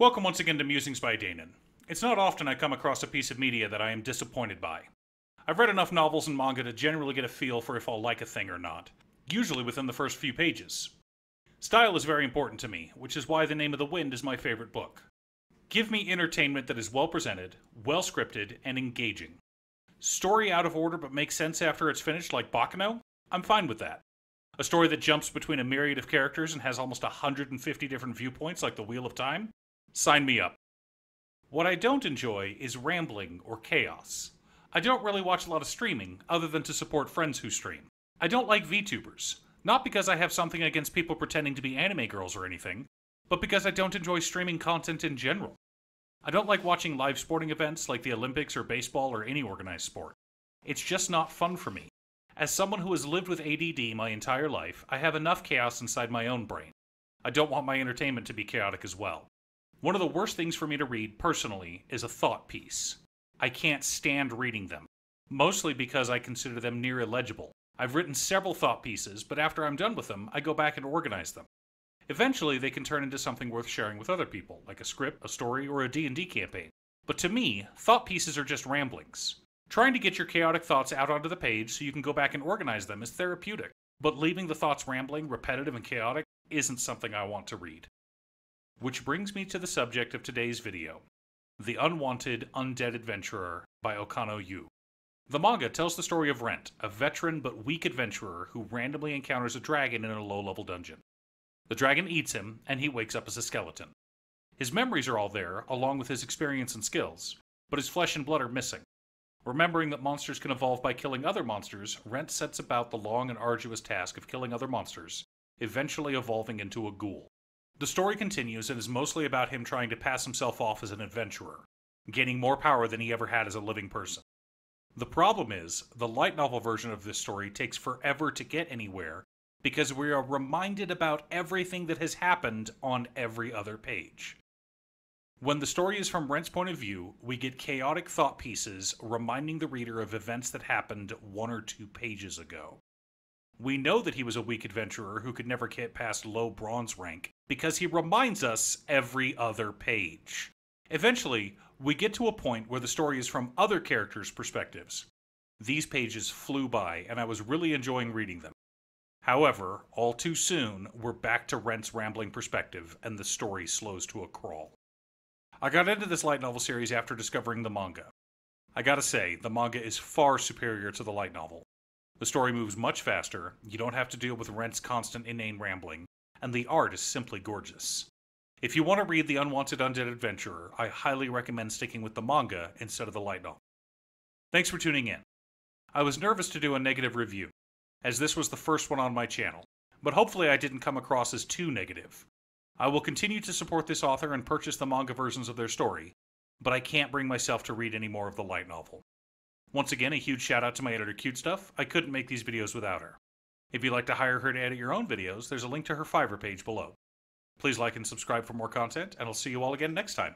Welcome once again to Musings by Danon. It's not often I come across a piece of media that I am disappointed by. I've read enough novels and manga to generally get a feel for if I'll like a thing or not, usually within the first few pages. Style is very important to me, which is why The Name of the Wind is my favorite book. Give me entertainment that is well presented, well scripted, and engaging. Story out of order but makes sense after it's finished like Baccano? I'm fine with that. A story that jumps between a myriad of characters and has almost 150 different viewpoints like the Wheel of Time? Sign me up. What I don't enjoy is rambling or chaos. I don't really watch a lot of streaming, other than to support friends who stream. I don't like VTubers, not because I have something against people pretending to be anime girls or anything, but because I don't enjoy streaming content in general. I don't like watching live sporting events like the Olympics or baseball or any organized sport. It's just not fun for me. As someone who has lived with ADD my entire life, I have enough chaos inside my own brain. I don't want my entertainment to be chaotic as well. One of the worst things for me to read, personally, is a thought piece. I can't stand reading them, mostly because I consider them near illegible. I've written several thought pieces, but after I'm done with them, I go back and organize them. Eventually, they can turn into something worth sharing with other people, like a script, a story, or a D&D campaign. But to me, thought pieces are just ramblings. Trying to get your chaotic thoughts out onto the page so you can go back and organize them is therapeutic, but leaving the thoughts rambling, repetitive, and chaotic isn't something I want to read. Which brings me to the subject of today's video, The Unwanted Undead Adventurer by Okano Yu. The manga tells the story of Rent, a veteran but weak adventurer who randomly encounters a dragon in a low-level dungeon. The dragon eats him, and he wakes up as a skeleton. His memories are all there, along with his experience and skills, but his flesh and blood are missing. Remembering that monsters can evolve by killing other monsters, Rent sets about the long and arduous task of killing other monsters, eventually evolving into a ghoul. The story continues and is mostly about him trying to pass himself off as an adventurer, gaining more power than he ever had as a living person. The problem is, the light novel version of this story takes forever to get anywhere because we are reminded about everything that has happened on every other page. When the story is from Rent's point of view, we get chaotic thought pieces reminding the reader of events that happened 1 or 2 pages ago. We know that he was a weak adventurer who could never get past low bronze rank because he reminds us every other page. Eventually, we get to a point where the story is from other characters' perspectives. These pages flew by, and I was really enjoying reading them. However, all too soon, we're back to Rent's rambling perspective, and the story slows to a crawl. I got into this light novel series after discovering the manga. I gotta say, the manga is far superior to the light novel. The story moves much faster, you don't have to deal with Rent's constant inane rambling, and the art is simply gorgeous. If you want to read The Unwanted Undead Adventurer, I highly recommend sticking with the manga instead of the light novel. Thanks for tuning in. I was nervous to do a negative review, as this was the first one on my channel, but hopefully I didn't come across as too negative. I will continue to support this author and purchase the manga versions of their story, but I can't bring myself to read any more of the light novel. Once again, a huge shout out to my editor Cute Stuff. I couldn't make these videos without her. If you'd like to hire her to edit your own videos, there's a link to her Fiverr page below. Please like and subscribe for more content, and I'll see you all again next time.